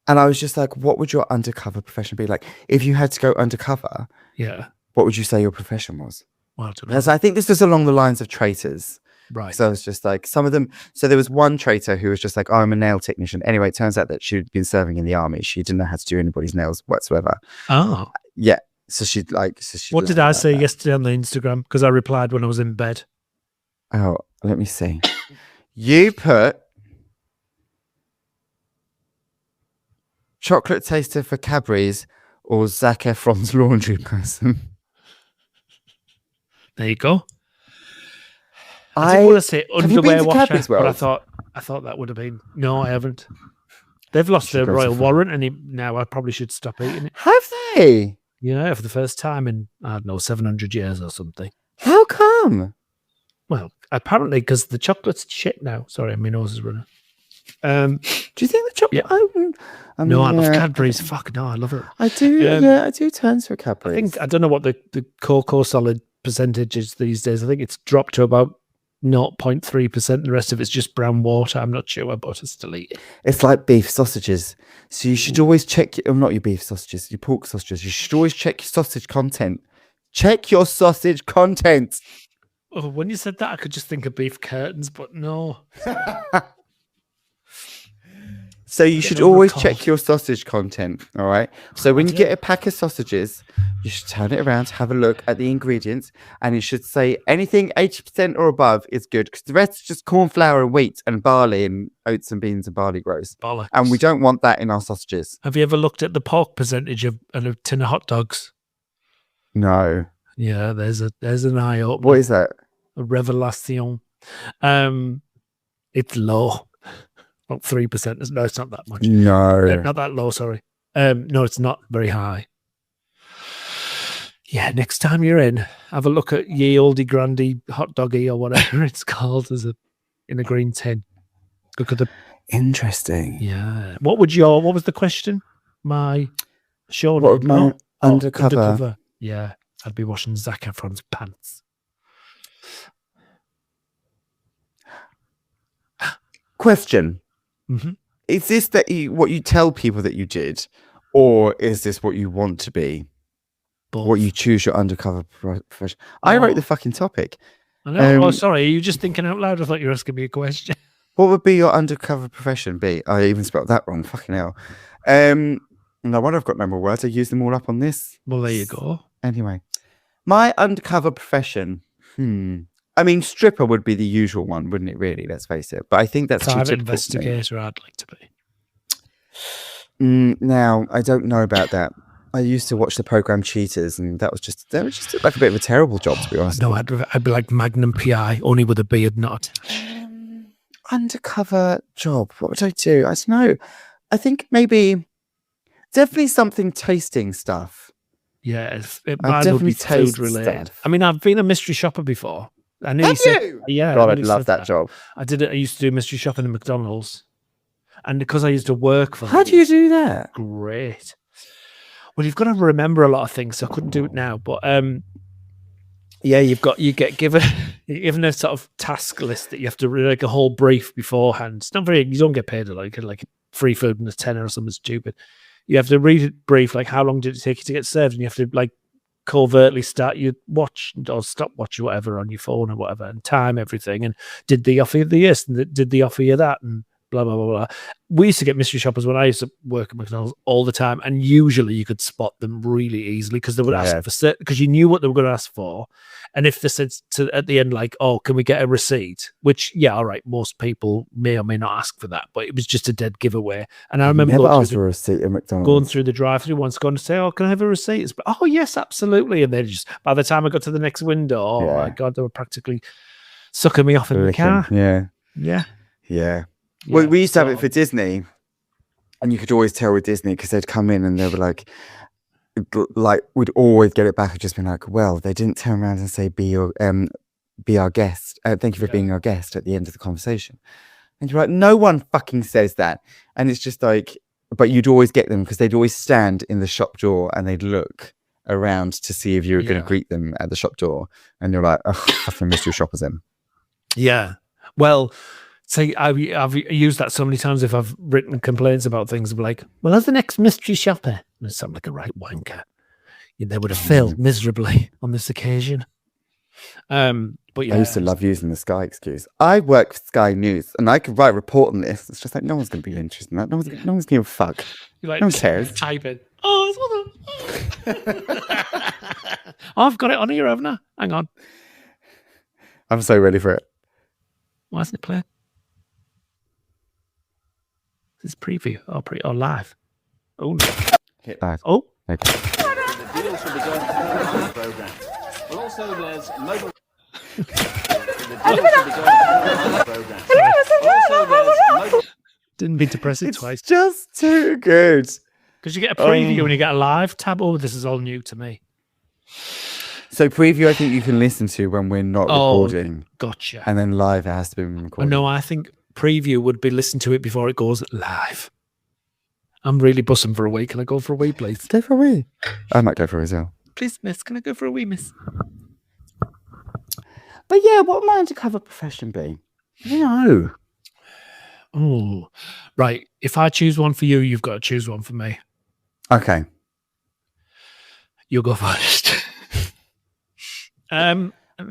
Speaker 1: I was just like, what would your undercover profession be? Like, if you had to go undercover,
Speaker 2: yeah,
Speaker 1: what would you say your profession was?
Speaker 2: Well, I don't know.
Speaker 1: So I think this was along the lines of traitors.
Speaker 2: Right.
Speaker 1: So it's just like some of them. So there was one traitor who was just like, oh, I'm a nail technician. Anyway, it turns out that she'd been serving in the army. She didn't know how to do anybody's nails whatsoever.
Speaker 2: Oh.
Speaker 1: Yeah. So she'd like. So she.
Speaker 2: What did I say yesterday on the Instagram? Because I replied when I was in bed.
Speaker 1: Oh, let me see. You put chocolate taster for Cadbury's or Zac Efron's laundry person.
Speaker 2: There you go. I didn't want to say underwear washer, but I thought that would have been. No, I haven't. They've lost their royal warrant, and now I probably should stop eating it.
Speaker 1: Have they?
Speaker 2: Yeah, for the first time in, I don't know, 700 years or something.
Speaker 1: How come?
Speaker 2: Well, apparently because the chocolate's shit now. Sorry, my nose is running.
Speaker 1: Do you think the chocolate?
Speaker 2: Yeah. I love Cadbury's. Fuck no, I love it.
Speaker 1: I do. I do turn to Cadbury's.
Speaker 2: I don't know what the cocoa solid percentage is these days. I think it's dropped to about 0.3%. The rest of it's just brown water. I'm not sure, but I still eat it.
Speaker 1: It's like beef sausages. So you should always check, not your beef sausages, your pork sausages. You should always check your sausage content. Check your sausage content.
Speaker 2: Oh, when you said that, I could just think of beef curtains, but no.
Speaker 1: So you should always check your sausage content, all right? So when you get a pack of sausages, you should turn it around, have a look at the ingredients, and it should say anything 80% or above is good, because the rest is just corn flour and wheat and barley and oats and beans and barley grows.
Speaker 2: Bollocks.
Speaker 1: And we don't want that in our sausages.
Speaker 2: Have you ever looked at the pork percentage of a tin of hot dogs?
Speaker 1: No.
Speaker 2: Yeah, there's an eye opener.
Speaker 1: What is that?
Speaker 2: A revelation. It's low. About 3%. No, it's not that much.
Speaker 1: No.
Speaker 2: Not that low, sorry. No, it's not very high. Yeah, next time you're in, have a look at ye oldie grandy hot doggy or whatever it's called in a green tin. Look at the
Speaker 1: interesting.
Speaker 2: Yeah. What was the question? My
Speaker 1: undercover.
Speaker 2: Undercover. Yeah. I'd be washing Zac Efron's pants.
Speaker 1: Question.
Speaker 2: Mm-hmm.
Speaker 1: Is this what you tell people that you did, or is this what you want to be?
Speaker 2: Both.
Speaker 1: What you choose your undercover profession? I wrote the fucking topic.
Speaker 2: I know. Sorry, are you just thinking out loud? I thought you were asking me a question.
Speaker 1: What would be your undercover profession be? I even spelled that wrong. Fucking hell. No wonder I've got no more words. I used them all up on this.
Speaker 2: Well, there you go.
Speaker 1: Anyway, my undercover profession. I mean, stripper would be the usual one, wouldn't it? Really, let's face it. But I think that's
Speaker 2: private investigator. I'd like to be.
Speaker 1: Now, I don't know about that. I used to watch the program Cheaters, and that was just like a bit of a terrible job, to be honest.
Speaker 2: No, I'd be like Magnum PI, only with a beard, not.
Speaker 1: Undercover job. What would I do? I don't know. I think definitely something tasting stuff.
Speaker 2: Yeah, mine would be food related. Stuff. I mean, I've been a mystery shopper before. I knew you? Yeah.
Speaker 1: God, I'd love that job.
Speaker 2: I did it. I used to do mystery shopping in McDonald's. And because I used to work for
Speaker 1: How do you do that?
Speaker 2: Great. Well, you've got to remember a lot of things, so I couldn't do it now. But yeah, you get given a sort of task list that you have to read like a whole brief beforehand. It's not very, you don't get paid like free food and a tenner or something stupid. You have to read it brief, like how long did it take you to get served, and you have to like covertly start your watch or stopwatch or whatever on your phone or whatever, and time everything. And did they offer you this? And did they offer you that? And blah blah blah blah. We used to get mystery shoppers when I used to work at McDonald's all the time, and usually you could spot them really easily because they would ask for certain, because you knew what they were going to ask for. And if they said at the end, like, "Oh, can we get a receipt?" Which, yeah, all right, most people may or may not ask for that, but it was just a dead giveaway. And I remember
Speaker 1: never asked for a receipt at McDonald's.
Speaker 2: Going through the drive-through once, going to say, "Oh, can I have a receipt?" It's, "Oh, yes, absolutely." And then just by the time I got to the next window, oh my God, they were practically sucking me off in the car.
Speaker 1: Yeah. Well, we used to have it for Disney, and you could always tell with Disney because they'd come in and they were like we'd always get it back and just be like, well, they didn't turn around and say be our guest. Thank you for being our guest at the end of the conversation. And you're like, no one fucking says that. And it's just like, but you'd always get them because they'd always stand in the shop door and they'd look around to see if you were going to greet them at the shop door. And you're like, oh, fucking mystery shoppers in.
Speaker 2: Yeah. Well, say I've used that so many times. If I've written complaints about things, I'm like, well, as the next mystery shopper, and I sound like a right wanker. They would have failed miserably on this occasion. But yeah,
Speaker 1: I used to love using the Sky excuse. I work for Sky News, and I could write a report on this. It's just like no one's going to be interested in that. No one's going to give a fuck.
Speaker 2: you like
Speaker 1: No one cares.
Speaker 2: type it. Oh, I've got it on here, haven't I? Hang on.
Speaker 1: I'm so ready for it.
Speaker 2: Why isn't it playing? This is preview or live. Oh, no.
Speaker 1: Hit that.
Speaker 2: Oh.
Speaker 1: Okay.
Speaker 3: The deals will be going to the program. Well, also there's mobile. The deals will be going to the program. Also there's mobile.
Speaker 2: Didn't mean to press it
Speaker 1: It's
Speaker 2: twice.
Speaker 1: just too good.
Speaker 2: Because you get a preview and you get a live tab. Oh, this is all new to me.
Speaker 1: So preview, I think you can listen to when we're not recording,
Speaker 2: Gotcha.
Speaker 1: and then live it has to be
Speaker 2: Oh,
Speaker 1: recorded.
Speaker 2: no, I think preview would be listen to it before it goes live. I'm really bussing for a wee. Can I go for a wee, please?
Speaker 1: Go for a wee. I might go for a wee as well.
Speaker 2: Please, miss. Can I go for a wee, miss?
Speaker 1: But yeah, what would my undercover profession be? I don't know.
Speaker 2: Oh, right. If I choose one for you, you've got to choose one for me.
Speaker 1: Okay.
Speaker 2: You'll go first.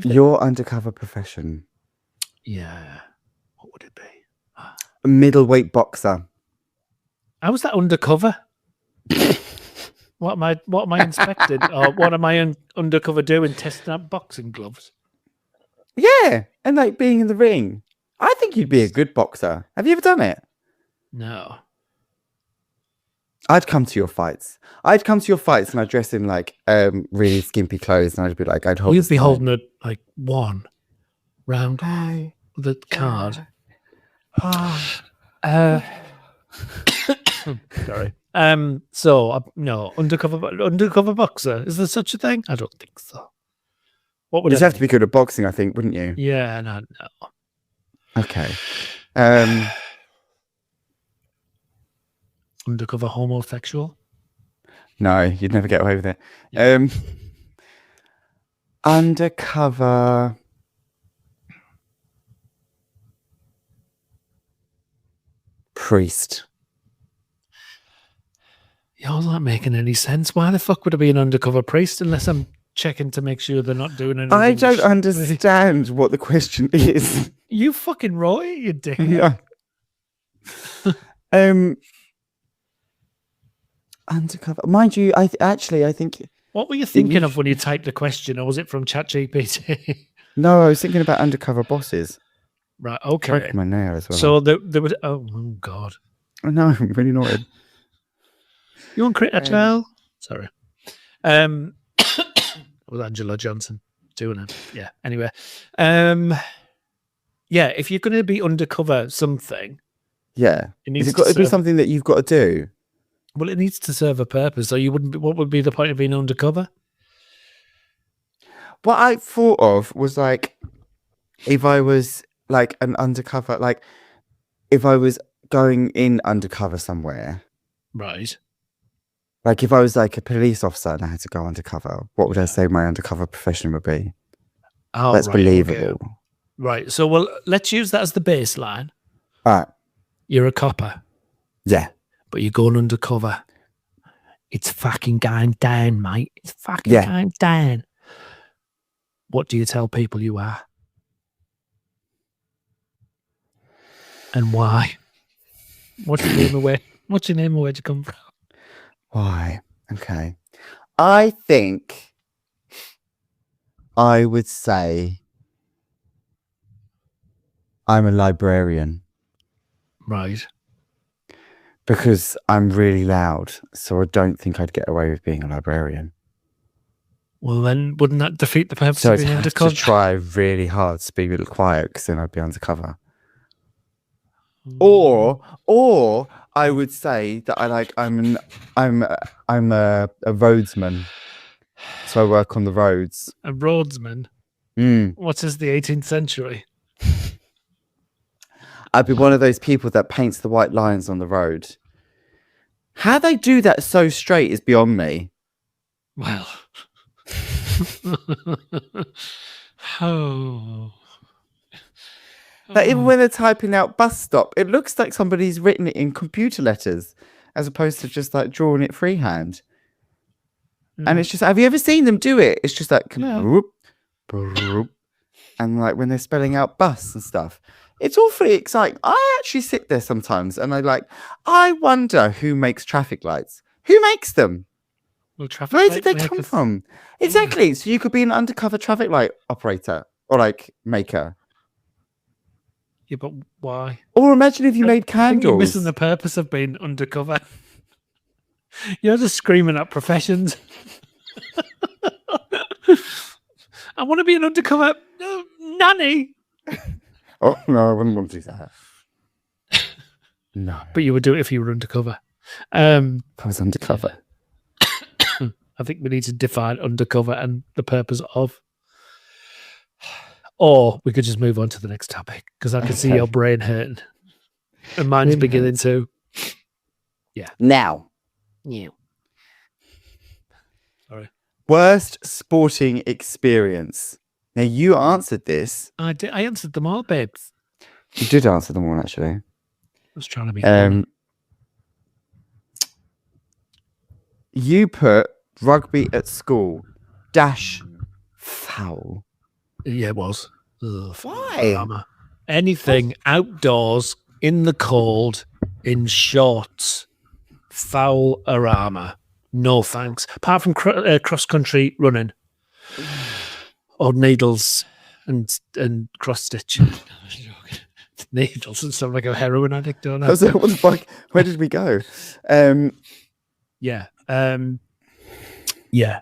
Speaker 1: Your undercover profession.
Speaker 2: Yeah. What would it be?
Speaker 1: A middleweight boxer.
Speaker 2: How was that undercover? What am I inspecting? Or what am I undercover doing? Testing out boxing gloves?
Speaker 1: Yeah, and like being in the ring. I think you'd be a good boxer. Have you ever done it?
Speaker 2: No.
Speaker 1: I'd come to your fights. And I'd dress in like really skimpy clothes, and I'd be like, I'd hold.
Speaker 2: We'd be holding it like one round
Speaker 1: Hey.
Speaker 2: the card. Sorry. So no, undercover boxer. Is there such a thing? I don't think so. What would
Speaker 1: You'd
Speaker 2: it
Speaker 1: have to be good at boxing, I think, wouldn't you?
Speaker 2: Yeah, no.
Speaker 1: Okay.
Speaker 2: Undercover homosexual.
Speaker 1: No, you'd never get away with it. Undercover priest.
Speaker 2: Yours aren't making any sense. Why the fuck would it be an undercover priest unless I'm checking to make sure they're not doing anything?
Speaker 1: I don't understand what the question is.
Speaker 2: You fucking wrote it, you dick.
Speaker 1: Yeah. Undercover. Mind you, I think.
Speaker 2: What were you thinking of when you typed the question, or was it from ChatGPT?
Speaker 1: No, I was thinking about undercover bosses.
Speaker 2: Right, okay.
Speaker 1: Broke my nail as well.
Speaker 2: So there was. Oh, God.
Speaker 1: I know, I'm really annoyed.
Speaker 2: You want crit as well? Sorry. With Angela Johnson doing it. Yeah. Anyway. Yeah, if you're going to be undercover something.
Speaker 1: Yeah.
Speaker 2: It needs
Speaker 1: Has it got to be
Speaker 2: serve-
Speaker 1: something that you've got to do?
Speaker 2: Well, it needs to serve a purpose. So you wouldn't. What would be the point of being undercover?
Speaker 1: What I thought of was like, if I was like an undercover, like if I was going in undercover somewhere,
Speaker 2: Right.
Speaker 1: like if I was like a police officer and I had to go undercover, what would I say my undercover profession would be?
Speaker 2: Oh,
Speaker 1: That's
Speaker 2: right,
Speaker 1: believable.
Speaker 2: okay. Right. So, well, let's use that as the baseline.
Speaker 1: All right.
Speaker 2: You're a copper,
Speaker 1: Yeah.
Speaker 2: but you're going undercover. It's fucking going down, mate. It's fucking
Speaker 1: Yeah.
Speaker 2: going down. What do you tell people you are? And why? What's your name and where? What's your name and where'd you come from?
Speaker 1: Why? Okay. I think I would say I'm a librarian
Speaker 2: Right.
Speaker 1: because I'm really loud. So I don't think I'd get away with being a librarian.
Speaker 2: Well, then wouldn't that defeat the purpose
Speaker 1: So
Speaker 2: of
Speaker 1: I'd
Speaker 2: being
Speaker 1: have
Speaker 2: undercover?
Speaker 1: to try really hard to be a little quiet because then I'd be undercover. Or I would say that I'm a roadsman. So I work on the roads.
Speaker 2: A roadsman. What is the 18th century?
Speaker 1: I'd be one of those people that paints the white lines on the road. How they do that so straight is beyond me.
Speaker 2: Well. Oh.
Speaker 1: Like even when they're typing out bus stop, it looks like somebody's written it in computer letters as opposed to just like drawing it freehand. And it's just, have you ever seen them do it? It's just like,
Speaker 2: No.
Speaker 1: whoop, broop. And like when they're spelling out bus and stuff, it's awfully exciting. I actually sit there sometimes and I wonder who makes traffic lights. Who makes them?
Speaker 2: Well, traffic
Speaker 1: Where
Speaker 2: light
Speaker 1: did they come
Speaker 2: makers-
Speaker 1: from? Exactly. So you could be an undercover traffic light operator or like maker.
Speaker 2: Yeah, but why?
Speaker 1: Or imagine if you made
Speaker 2: I think
Speaker 1: candles.
Speaker 2: you're missing the purpose of being undercover. You're just screaming at professions. I want to be an undercover nanny.
Speaker 1: Oh no, I wouldn't want to do that. No,
Speaker 2: But you would do it if you were undercover.
Speaker 1: I was undercover.
Speaker 2: I think we need to define undercover and the purpose of. Or we could just move on to the next topic because I can see your brain hurting. And mine's
Speaker 1: Really
Speaker 2: beginning to.
Speaker 1: Now,
Speaker 2: Yeah. Sorry.
Speaker 1: worst sporting experience. Now you answered this.
Speaker 2: I answered them all, babes.
Speaker 1: You did answer them all actually.
Speaker 2: I was trying to be funny.
Speaker 1: You put rugby at school - foul.
Speaker 2: Yeah, it was. Ugh,
Speaker 1: Why?
Speaker 2: drama. Anything outdoors in the cold in shorts, foul arama. No thanks. Apart from cross country running or needles and cross stitch. Needles and sound like a heroin addict, don't I?
Speaker 1: What the fuck? Where did we go?
Speaker 2: Yeah. Yeah.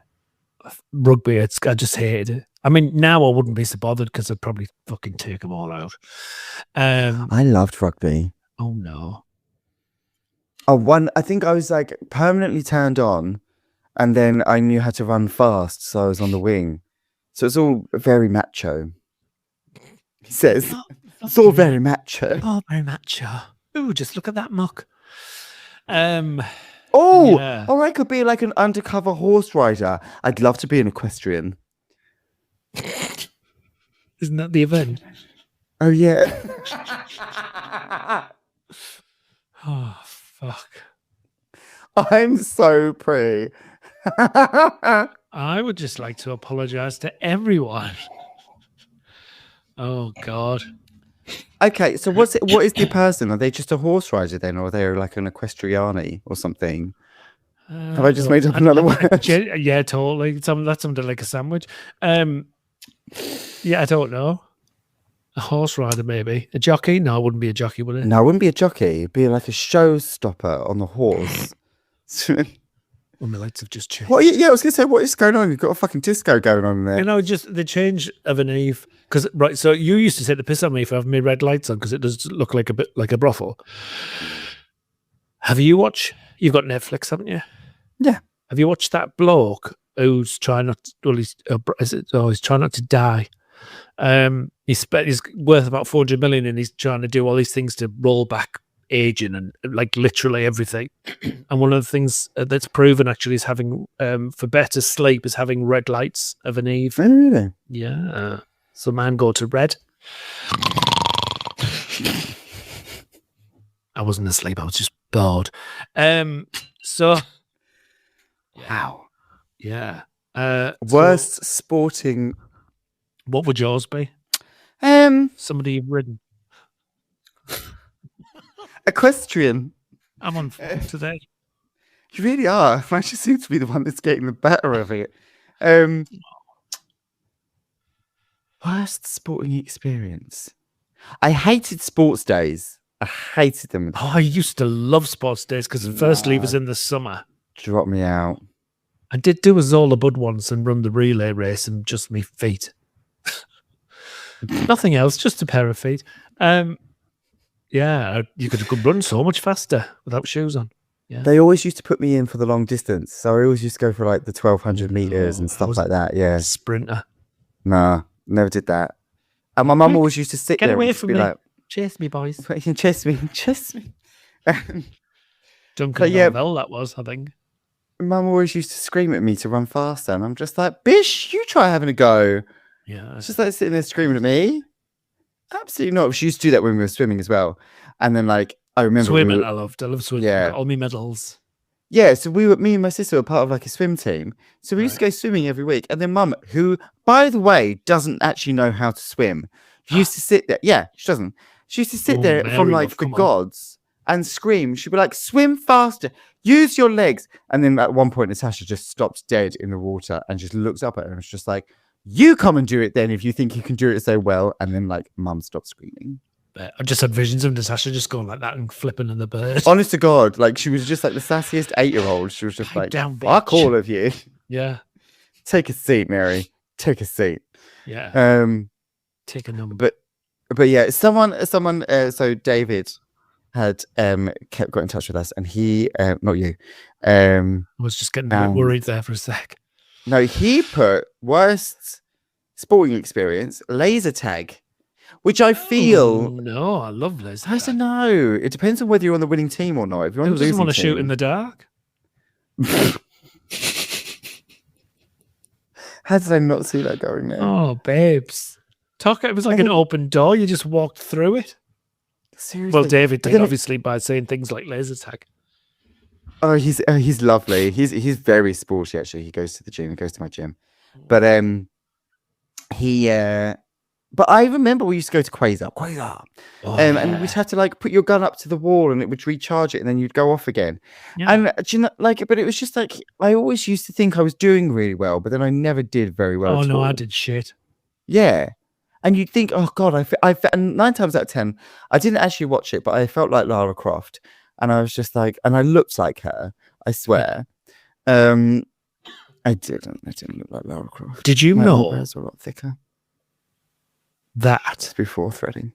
Speaker 2: Rugby, I just hated it. I mean, now I wouldn't be so bothered because I'd probably fucking take them all out.
Speaker 1: I loved rugby.
Speaker 2: Oh no.
Speaker 1: I think I was like permanently turned on, and then I knew how to run fast, so I was on the wing. So it's all very macho. He says it's all very macho.
Speaker 2: Oh, very macho. Ooh, just look at that muck.
Speaker 1: Oh,
Speaker 2: Yeah.
Speaker 1: or I could be like an undercover horse rider. I'd love to be an equestrian.
Speaker 2: Isn't that the event?
Speaker 1: Oh yeah.
Speaker 2: Oh, fuck.
Speaker 1: I'm so pretty.
Speaker 2: I would just like to apologize to everyone. Oh, God.
Speaker 1: Okay, so what is the person? Are they just a horse rider then, or are they like an equestriani or something? Have I just made up another word?
Speaker 2: Yeah, totally. That sounded like a sandwich. Yeah, I don't know. A horse rider, maybe. A jockey? No, it wouldn't be a jockey, would it?
Speaker 1: No, it wouldn't be a jockey. It'd be like a showstopper on the horse.
Speaker 2: Well, my lights have just changed.
Speaker 1: What? Yeah, I was gonna say, what is going on? You've got a fucking disco going on there.
Speaker 2: You know, just the change of an Eve. Because, right, so you used to take the piss on me for having my red lights on because it does look like a bit like a brothel. Have you watched? You've got Netflix, haven't you?
Speaker 1: Yeah.
Speaker 2: Have you watched that bloke who's trying not to, well, he's trying not to die? He's worth about 400 million and he's trying to do all these things to roll back aging and like literally everything. And one of the things that's proven actually is having for better sleep is having red lights of an Eve.
Speaker 1: Oh, really?
Speaker 2: Yeah. So man go to red. I wasn't asleep, I was just bored. So
Speaker 1: Wow.
Speaker 2: yeah.
Speaker 1: Worst sporting.
Speaker 2: What would yours be? Somebody you've ridden.
Speaker 1: Equestrian.
Speaker 2: I'm on form today.
Speaker 1: You really are. I just seem to be the one that's getting the better of it. Worst sporting experience. I hated sports days. I hated them.
Speaker 2: Oh, I used to love sports days because firstly it was in the summer.
Speaker 1: Drop me out.
Speaker 2: I did do a Zola Bud once and run the relay race and just me feet. Nothing else, just a pair of feet. Yeah, you could run so much faster without shoes on. Yeah.
Speaker 1: They always used to put me in for the long distance. So I always used to go for like the 1200 meters and stuff like that. Yeah.
Speaker 2: Sprinter.
Speaker 1: Nah, never did that. And my mum always used to sit
Speaker 2: Get
Speaker 1: there
Speaker 2: away
Speaker 1: and
Speaker 2: from
Speaker 1: be
Speaker 2: me.
Speaker 1: like,
Speaker 2: Chase me, boys.
Speaker 1: chase me, chase me.
Speaker 2: Duncan
Speaker 1: yeah.
Speaker 2: Marvell, that was, I think.
Speaker 1: Mum always used to scream at me to run faster. And I'm just like, bish, you try having a go.
Speaker 2: Yeah.
Speaker 1: It's just like sitting there screaming at me. Absolutely not. She used to do that when we were swimming as well. And then like, I remember
Speaker 2: Swimming, I love swimming.
Speaker 1: Yeah.
Speaker 2: All my medals.
Speaker 1: Yeah, so me and my sister were part of like a swim team. So we used to go swimming every week. And then mum, who, by the way, doesn't actually know how to swim, used to sit there. Yeah, she doesn't. She used to sit
Speaker 2: Oh,
Speaker 1: there from
Speaker 2: Mary,
Speaker 1: like
Speaker 2: love,
Speaker 1: the
Speaker 2: come on.
Speaker 1: gods and scream. She'd be like, swim faster, use your legs. And then at one point, Natasha just stopped dead in the water and just looks up at her and was just like, you come and do it then if you think you can do it so well. And then like mum stopped screaming.
Speaker 2: I just had visions of Natasha just going like that and flipping in the bird.
Speaker 1: Honest to God, like she was just like the sassiest 8-year-old. She was just
Speaker 2: Pipe
Speaker 1: like,
Speaker 2: down,
Speaker 1: fuck
Speaker 2: bitch.
Speaker 1: all of you.
Speaker 2: Yeah.
Speaker 1: Take a seat, Mary. Take a seat.
Speaker 2: Yeah. Take a number.
Speaker 1: But yeah, so David had got in touch with us, and he not you.
Speaker 2: I was just getting a bit worried there for a sec.
Speaker 1: No, he put worst sporting experience, laser tag, which I feel
Speaker 2: no, I love laser
Speaker 1: I don't know. It depends on whether you're on the winning team or not. If you're on
Speaker 2: Who
Speaker 1: the
Speaker 2: doesn't
Speaker 1: losing
Speaker 2: want to shoot
Speaker 1: team-
Speaker 2: in the dark?
Speaker 1: How did I not see that going there?
Speaker 2: Oh, babes. It was like an open door. You just walked through it.
Speaker 1: Seriously.
Speaker 2: Well, David
Speaker 1: But
Speaker 2: did,
Speaker 1: then
Speaker 2: obviously, by saying things like laser tag.
Speaker 1: Oh, he's lovely. He's very sporty actually. He goes to the gym. He goes to my gym, but but I remember we used to go to Quasar, and we'd have to like put your gun up to the wall and it would recharge it, and then you'd go off again.
Speaker 2: Yeah.
Speaker 1: And do you know, like, but it was just like I always used to think I was doing really well, but then I never did very well.
Speaker 2: Oh
Speaker 1: at
Speaker 2: no,
Speaker 1: all.
Speaker 2: I did shit.
Speaker 1: Yeah. And you'd think, oh God, and 9 times out of 10, I didn't actually watch it, but I felt like Lara Croft. And I was just like, and I looked like her, I swear. I didn't look like Lara Croft.
Speaker 2: Did you
Speaker 1: My
Speaker 2: know
Speaker 1: eyebrows were a lot thicker
Speaker 2: that?
Speaker 1: before threading.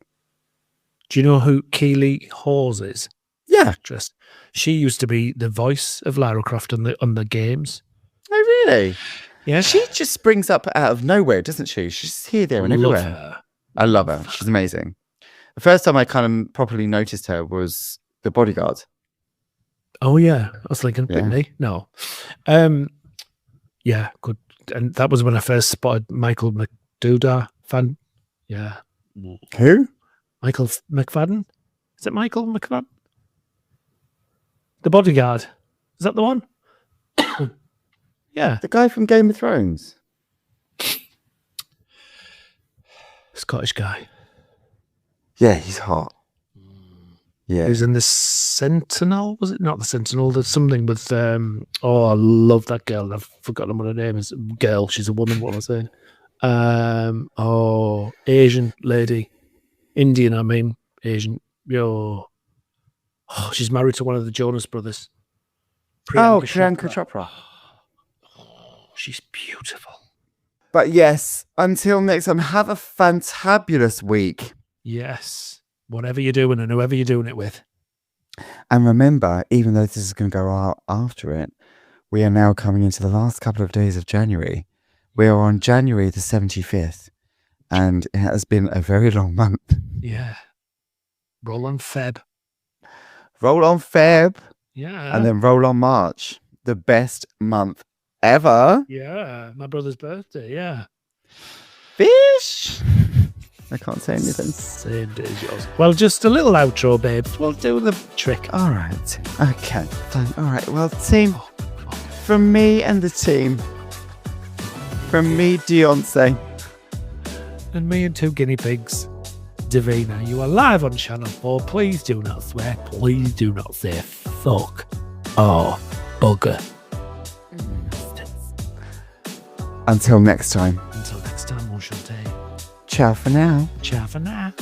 Speaker 2: Do you know who Keely Hawes is?
Speaker 1: Yeah.
Speaker 2: Actress. She used to be the voice of Lara Croft on the games.
Speaker 1: Oh, really?
Speaker 2: Yeah.
Speaker 1: She just springs up out of nowhere, doesn't she? She's here, there, and
Speaker 2: Love
Speaker 1: everywhere.
Speaker 2: her.
Speaker 1: I love her. She's amazing. The first time I kind of properly noticed her was The Bodyguard.
Speaker 2: Oh yeah, I was thinking
Speaker 1: Yeah.
Speaker 2: Britney. No, yeah, good. And that was when I first spotted Michael McDoudar fan. Yeah,
Speaker 1: Who?
Speaker 2: Michael McFadden. Is it Michael McFadden? The Bodyguard. Is that the one? Yeah,
Speaker 1: The guy from Game of Thrones.
Speaker 2: Scottish guy.
Speaker 1: Yeah, he's hot. Yeah.
Speaker 2: Who's in the Sentinel? Was it not the Sentinel? There's something with oh, I love that girl. I've forgotten what her name is. Girl, she's a woman. What was I saying? Oh, Asian lady, Indian. I mean, Asian. Yo, oh, she's married to one of the Jonas Brothers.
Speaker 1: Priyanka Chopra.
Speaker 2: Oh, she's beautiful.
Speaker 1: But yes, until next time, have a fantabulous week.
Speaker 2: Yes. Whatever you're doing and whoever you're doing it with.
Speaker 1: And remember, even though this is going to go out after it, we are now coming into the last couple of days of January. We are on January the 75th, and it has been a very long month.
Speaker 2: Yeah. Roll on Feb.
Speaker 1: Roll on Feb,
Speaker 2: Yeah.
Speaker 1: and then roll on March. The best month ever.
Speaker 2: Yeah. My brother's birthday. Yeah.
Speaker 1: Fish. I can't say anything.
Speaker 2: Same day as yours. Well, just a little outro, babes. We'll do the trick.
Speaker 1: All right. Okay. Fine. All right. Well, team, from me and the team, from me, Beyonce.
Speaker 2: And me and 2 guinea pigs. Davina, you are live on Channel 4. Please do not swear. Please do not say fuck or bugger.
Speaker 1: Until next time.
Speaker 2: Until next time, mon chanté.
Speaker 1: Ciao for now.
Speaker 2: Ciao for now.